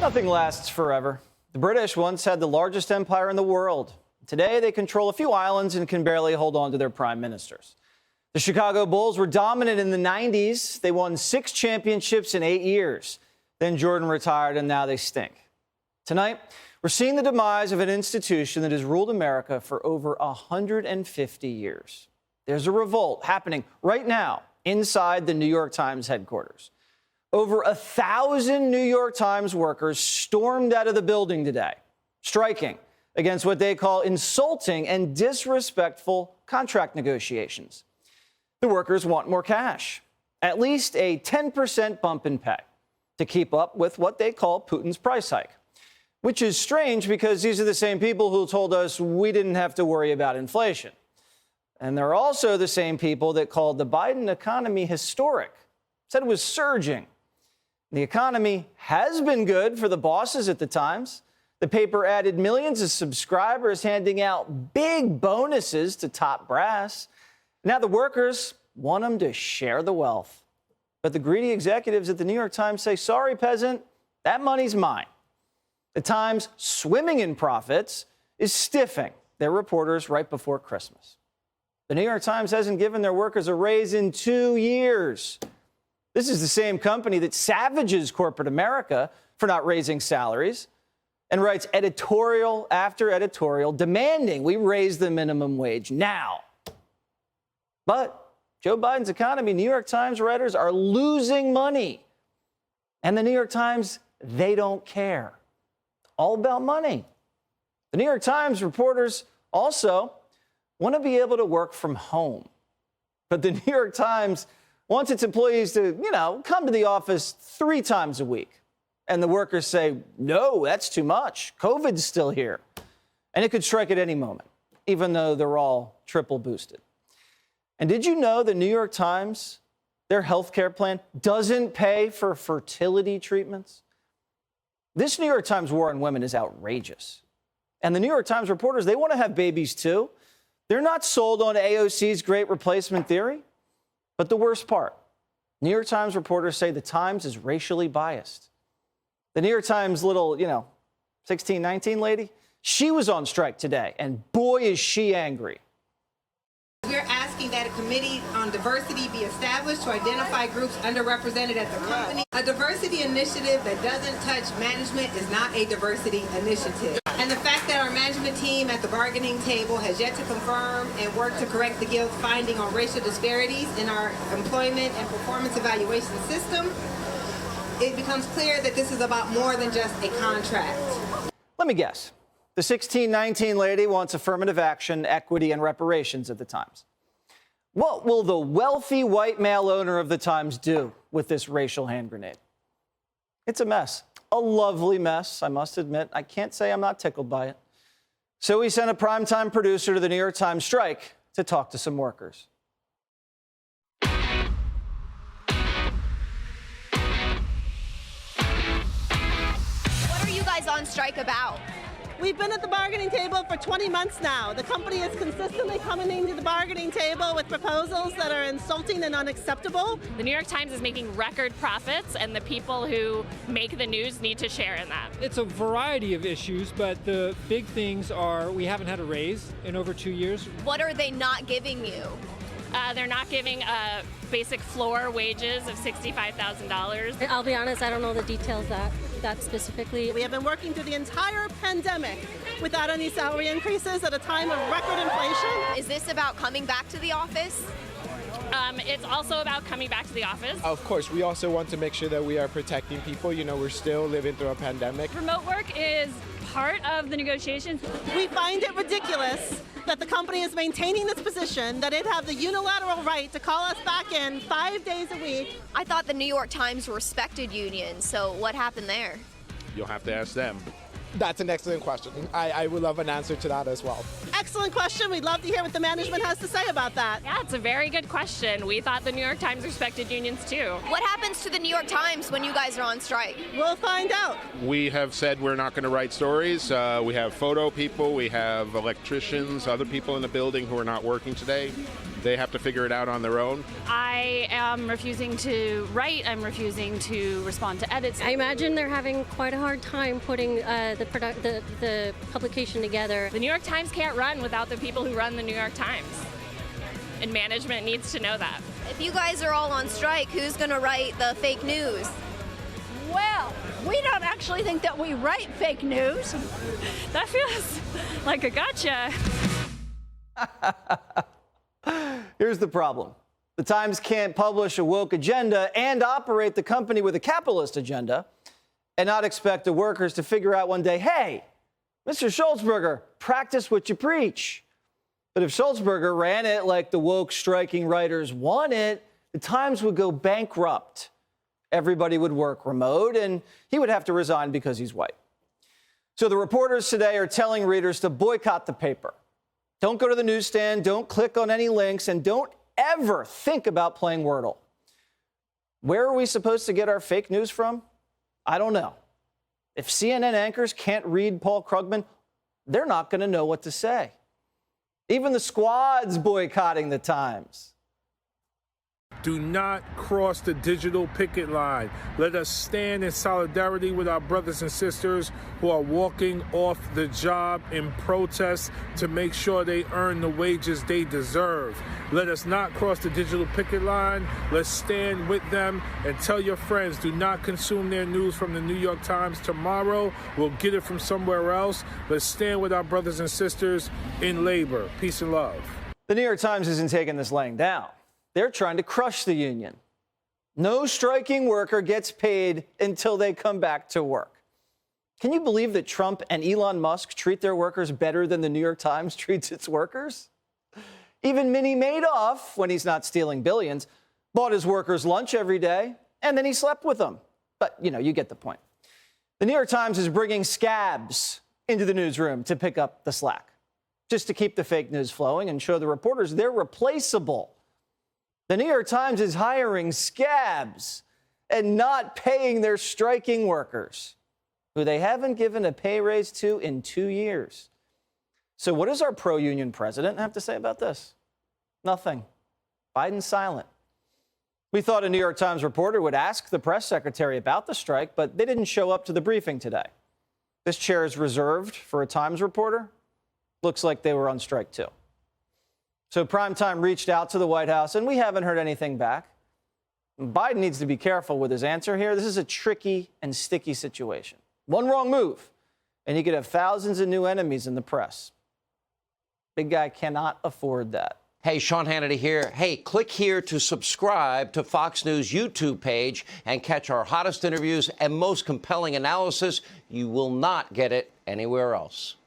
Nothing lasts forever. The British once had the largest empire in the world. Today, they control a few islands and can barely hold on to their prime ministers. The Chicago Bulls were dominant in the 90s. They won 6 championships in 8 years. Then Jordan retired, and now they stink. Tonight, we're seeing the demise of an institution that has ruled America for over 150 years. There's a revolt happening right now inside the New York Times headquarters. Over 1,000 New York Times workers stormed out of the building today, striking against what they call insulting and disrespectful contract negotiations. The workers want more cash, at least a 10% bump in pay, to keep up with what they call Putin's price hike, which is strange because these are the same people who told us we didn't have to worry about inflation. And they're also the same people that called the Biden economy historic, said it was surging. The economy has been good for the bosses at the Times. The paper added millions of subscribers, handing out big bonuses to top brass. Now the workers want them to share the wealth. But the greedy executives at the New York Times say, sorry, peasant, that money's mine. The Times, swimming in profits, is stiffing their reporters right before Christmas. The New York Times hasn't given their workers a raise in 2 years. This is the same company that savages corporate America for not raising salaries and writes editorial after editorial demanding we raise the minimum wage now. But Joe Biden's economy, New York Times writers are losing money. And the New York Times, they don't care. All about money. The New York Times reporters also want to be able to work from home. But the New York Times wants its employees to, come to the office 3 times a week. And the workers say, no, that's too much. COVID's still here. And it could strike at any moment, even though they're all triple boosted. And did you know the New York Times, their health care plan doesn't pay for fertility treatments? This New York Times war on women is outrageous. And the New York Times reporters, they want to have babies too. They're not sold on AOC's great replacement theory. But the worst part, New York Times reporters say the Times is racially biased. The New York Times little, 1619 lady, she was on strike today, and boy, is she angry. We're asking that a committee on diversity be established to identify groups underrepresented at the company. A diversity initiative that doesn't touch management is not a diversity initiative. And the fact that our management team at the bargaining table has yet to confirm and work to correct the Guild finding on racial disparities in our employment and performance evaluation system, it becomes clear that this is about more than just a contract. Let me guess. The 1619 lady wants affirmative action, equity, and reparations at the Times. What will the wealthy white male owner of the Times do with this racial hand grenade? It's a mess. A lovely mess, I must admit. I can't say I'm not tickled by it. So we sent a primetime producer to the New York Times strike to talk to some workers. What are you guys on strike about? We've been at the bargaining table for 20 months now. The company is consistently coming into the bargaining table with proposals that are insulting and unacceptable. The New York Times is making record profits, and the people who make the news need to share in that. It's a variety of issues, but the big things are we haven't had a raise in over 2 years. What are they not giving you? They're not giving basic floor wages of $65,000. I'll be honest, I don't know the details that specifically. We have been working through the entire pandemic without any salary increases at a time of record inflation. Is this about coming back to the office? It's also about coming back to the office. Of course, we also want to make sure that we are protecting people. We're still living through a pandemic. Remote work is part of the negotiations. We find it ridiculous that the company is maintaining this position, that it have the unilateral right to call us back in 5 days a week. I thought the New York Times respected unions, so what happened there? You'll have to ask them. That's an excellent question. I would love an answer to that as well. Excellent question. We'd love to hear what the management has to say about that. Yeah, it's a very good question. We thought the New York Times respected unions too. What happens to the New York Times when you guys are on strike? We'll find out. We have said we're not going to write stories. We have photo people, we have electricians, other people in the building who are not working today. they have to figure it out on their own. I am refusing to write. I'm refusing to respond to edits. I imagine they're having quite a hard time putting the publication together. The New York Times can't run without the people who run the New York Times. And management needs to know that. If you guys are all on strike, who's going to write the fake news? Well, we don't actually think that we write fake news. That feels like a gotcha. Here's the problem. The Times can't publish a woke agenda and operate the company with a capitalist agenda and not expect the workers to figure out one day, hey, Mr. Schultzberger, practice what you preach. But if Schultzberger ran it like the woke striking writers want it, the Times would go bankrupt. Everybody would work remote, and he would have to resign because he's white. So the reporters today are telling readers to boycott the paper. Don't go to the newsstand, don't click on any links, and don't ever think about playing Wordle. Where are we supposed to get our fake news from? I don't know. If CNN anchors can't read Paul Krugman, they're not going to know what to say. Even the squad's boycotting the Times. Do not cross the digital picket line. Let us stand in solidarity with our brothers and sisters who are walking off the job in protest to make sure they earn the wages they deserve. Let us not cross the digital picket line. Let's stand with them and tell your friends, do not consume their news from the New York Times tomorrow. We'll get it from somewhere else. Let's stand with our brothers and sisters in labor. Peace and love. The New York Times isn't taking this laying down. They're trying to crush the union. No striking worker gets paid until they come back to work. Can you believe that Trump and Elon Musk treat their workers better than the New York Times treats its workers? Even Minnie Madoff, when he's not stealing billions, bought his workers lunch every day, and then he slept with them. But, you get the point. The New York Times is bringing scabs into the newsroom to pick up the slack, just to keep the fake news flowing and show the reporters they're replaceable. The New York Times is hiring scabs and not paying their striking workers, who they haven't given a pay raise to in 2 years. So what does our pro-union president have to say about this? Nothing. Biden's silent. We thought a New York Times reporter would ask the press secretary about the strike, but they didn't show up to the briefing today. This chair is reserved for a Times reporter. Looks like they were on strike too. So Primetime reached out to the White House, and we haven't heard anything back. Biden needs to be careful with his answer here. This is a tricky and sticky situation. One wrong move, and he could have thousands of new enemies in the press. Big guy cannot afford that. Hey, Sean Hannity here. Hey, click here to subscribe to Fox News YouTube page and catch our hottest interviews and most compelling analysis. You will not get it anywhere else.